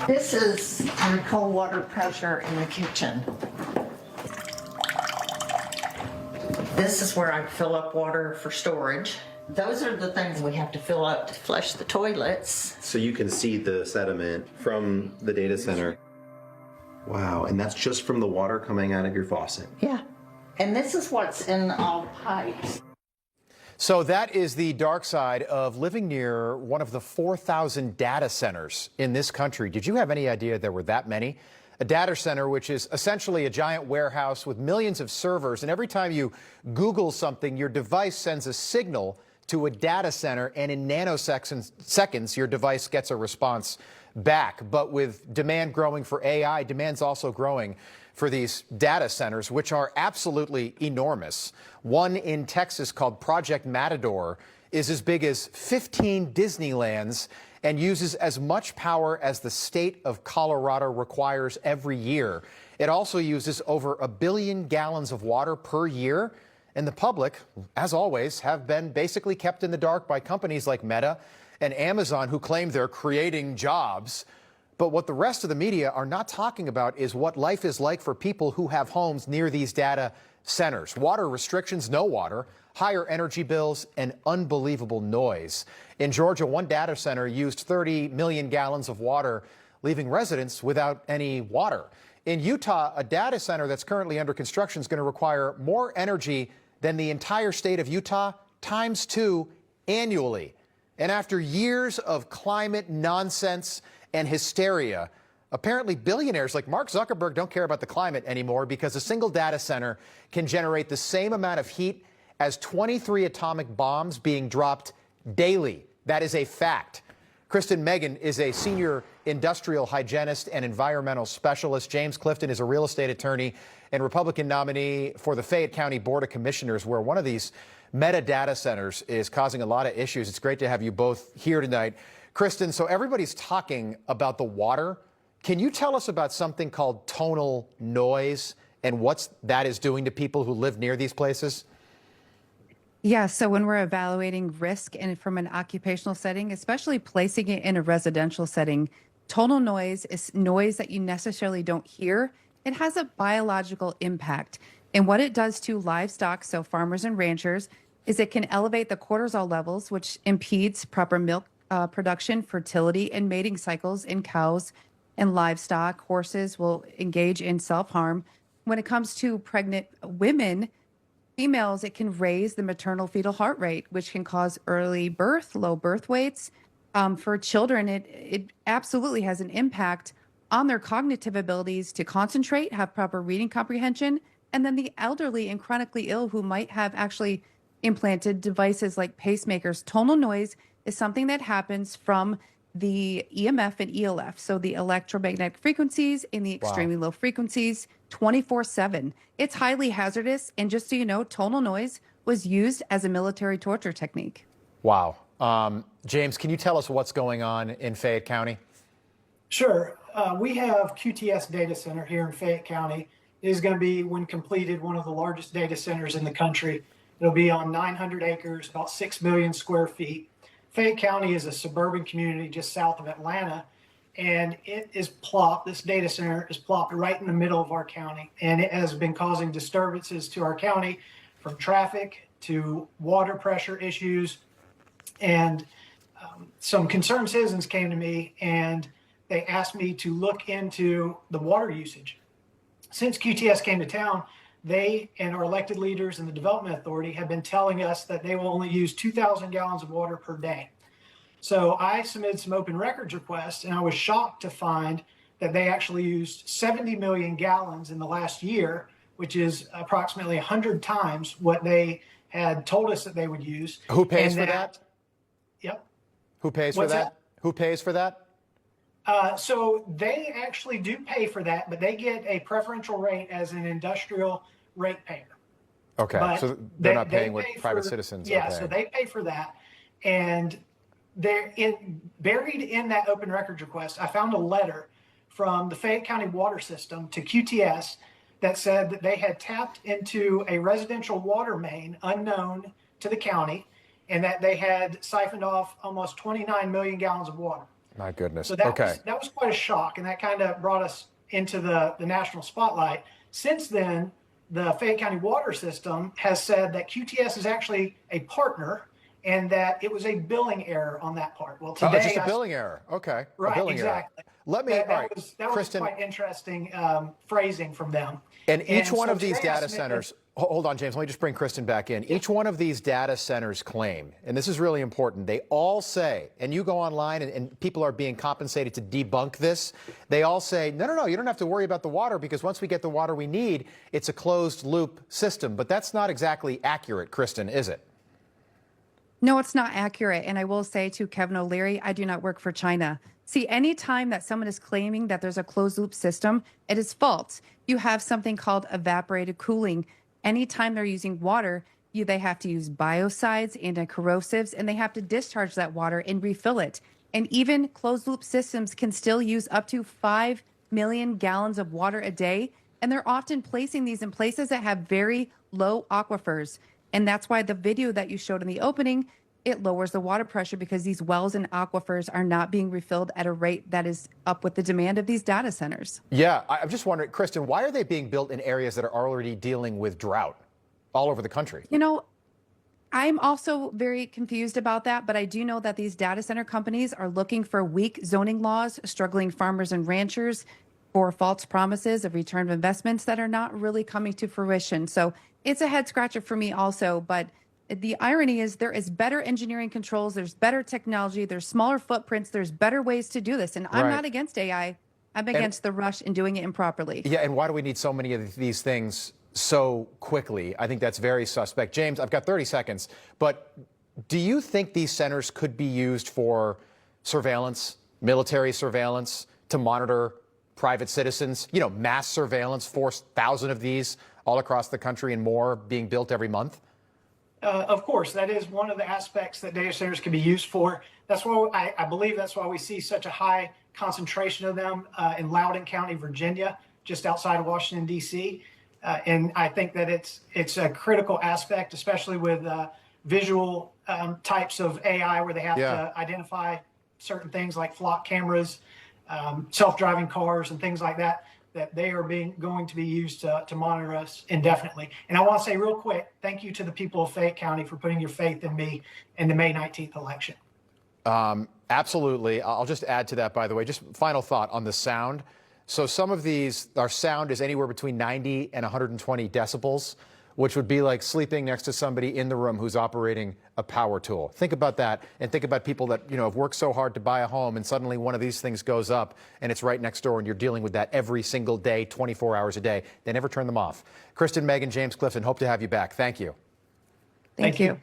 This is our cold water pressure in the kitchen. This is where I fill up water for storage. Those are the things we have to fill up to flush the toilets. So you can see the sediment from the data center. Wow, and that's just from the water coming out of your faucet. Yeah, and this is what's in all pipes. So that is the dark side of living near one of the 4,000 data centers in this country. Did you have any idea there were that many? A data center, which is essentially a giant warehouse with millions of servers, and every time you Google something, your device sends a signal to a data center, and in nanoseconds, your device gets a response back. But with demand growing for AI, demand's also growing for these data centers, which are absolutely enormous. One in Texas called Project Matador is as big as 15 Disneylands and uses as much power as the state of Colorado requires every year. It also uses over 1 billion gallons of water per year. And the public, as always, have been basically kept in the dark by companies like Meta and Amazon, who claim they're creating jobs. But what the rest of the media are not talking about is what life is like for people who have homes near these data centers. Water restrictions, no water, higher energy bills, and unbelievable noise. In Georgia, one data center used 30 million gallons of water, leaving residents without any water. In Utah, a data center that's currently under construction is going to require more energy than the entire state of Utah times 2 annually. And after years of climate nonsense and hysteria, apparently billionaires like Mark Zuckerberg don't care about the climate anymore, because a single data center can generate the same amount of heat as 23 atomic bombs being dropped daily. That is a fact. Kristen Megan is a senior industrial hygienist and environmental specialist. James Clifton is a real estate attorney and Republican nominee for the Fayette County Board of Commissioners, where one of these Meta data centers is causing a lot of issues. It's great to have you both here tonight. Kristen, so everybody's talking about the water. Can you tell us about something called tonal noise and what that is doing to people who live near these places? Yeah, so when we're evaluating risk and from an occupational setting, especially placing it in a residential setting, tonal noise is noise that you necessarily don't hear. It has a biological impact. And what it does to livestock, so farmers and ranchers, is it can elevate the cortisol levels, which impedes proper milk production, fertility, and mating cycles in cows and livestock. Horses will engage in self-harm. When it comes to pregnant women, females, it can raise the maternal fetal heart rate, which can cause early birth, low birth weights. For children, it absolutely has an impact on their cognitive abilities to concentrate, have proper reading comprehension. And then the elderly and chronically ill who might have actually implanted devices like pacemakers. Tonal noise is something that happens from the EMF and ELF, so the electromagnetic frequencies and the extremely low frequencies, 24/7. It's highly hazardous, and just so you know, tonal noise was used as a military torture technique. Wow. James, can you tell us what's going on in Fayette County? Sure. We have QTS data center here in Fayette County. It is going to be, when completed, one of the largest data centers in the country. It'll be on 900 acres, about 6 million square feet. Fayette County is a suburban community just south of Atlanta, and this data center is plopped right in the middle of our county, and it has been causing disturbances to our county, from traffic to water pressure issues. And some concerned citizens came to me and they asked me to look into the water usage. Since QTS came to town, they and our elected leaders and the Development Authority have been telling us that they will only use 2,000 gallons of water per day. So I submitted some open records requests, and I was shocked to find that they actually used 70 million gallons in the last year, which is approximately 100 times what they had told us that they would use. Who pays for that? Yep. Who pays for that? Who pays for that? So they actually do pay for that, but they get a preferential rate as an industrial ratepayer. Okay, But so they're not they paying what pay private for- citizens Yeah, are paying. so they pay for that. And buried in that open records request, I found a letter from the Fayette County water system to QTS that said that they had tapped into a residential water main unknown to the county, and that they had siphoned off almost 29 million gallons of water. My goodness. So that Okay. that was quite a shock, and that kind of brought us into the national spotlight. Since then, the Fayette County Water System has said that QTS is actually a partner and that it was a billing error on that part. Well, Oh, today, it's just a billing error. Okay. A right, billing exactly. error. Let me, That all right, was Kristen, quite interesting phrasing from them. and each one so of these today I data submitted- centers, hold on, James, let me just bring Kristen back in. Each one of these data centers claim, and this is really important, they all say, and you go online and people are being compensated to debunk this, they all say, no, you don't have to worry about the water because once we get the water we need, it's a closed loop system. But that's not exactly accurate, Kristen, is it? No, it's not accurate. And I will say to Kevin O'Leary, I do not work for China. See, anytime that someone is claiming that there's a closed loop system, it is false. You have something called evaporated cooling. Anytime they're using water, they have to use biocides, anti-corrosives, and they have to discharge that water and refill it. And even closed loop systems can still use up to 5 million gallons of water a day. And they're often placing these in places that have very low aquifers. And that's why the video that you showed in the opening, it lowers the water pressure because these wells and aquifers are not being refilled at a rate that is up with the demand of these data centers. Yeah, I'm just wondering, Kristen, why are they being built in areas that are already dealing with drought all over the country? You know, I'm also very confused about that, but I do know that these data center companies are looking for weak zoning laws, struggling farmers and ranchers, for false promises of return of investments that are not really coming to fruition. So it's a head scratcher for me also. But the irony is there is better engineering controls, there's better technology, there's smaller footprints, there's better ways to do this. And I'm Right. not against AI. I'm against the rush in doing it improperly. Yeah, and why do we need so many of these things so quickly? I think that's very suspect. James, I've got 30 seconds, but do you think these centers could be used for surveillance, military surveillance, to monitor private citizens? You know, mass surveillance, 4,000 of these all across the country and more being built every month? Of course, that is one of the aspects that data centers can be used for. That's why I believe that's why we see such a high concentration of them in Loudoun County, Virginia, just outside of Washington, D.C. And I think that it's a critical aspect, especially with visual types of AI where they have to identify certain things like flock cameras, self-driving cars, and things like that, that they are going to be used to monitor us indefinitely. And I want to say real quick, thank you to the people of Fayette County for putting your faith in me in the May 19th election. Absolutely. I'll just add to that, by the way, just final thought on the sound. So some of these, our sound is anywhere between 90 and 120 decibels, which would be like sleeping next to somebody in the room who's operating a power tool. Think about that, and think about people that, you know, have worked so hard to buy a home and suddenly one of these things goes up and it's right next door and you're dealing with that every single day, 24 hours a day. They never turn them off. Kristen, Megan, James, Clifton, hope to have you back. Thank you. Thank you.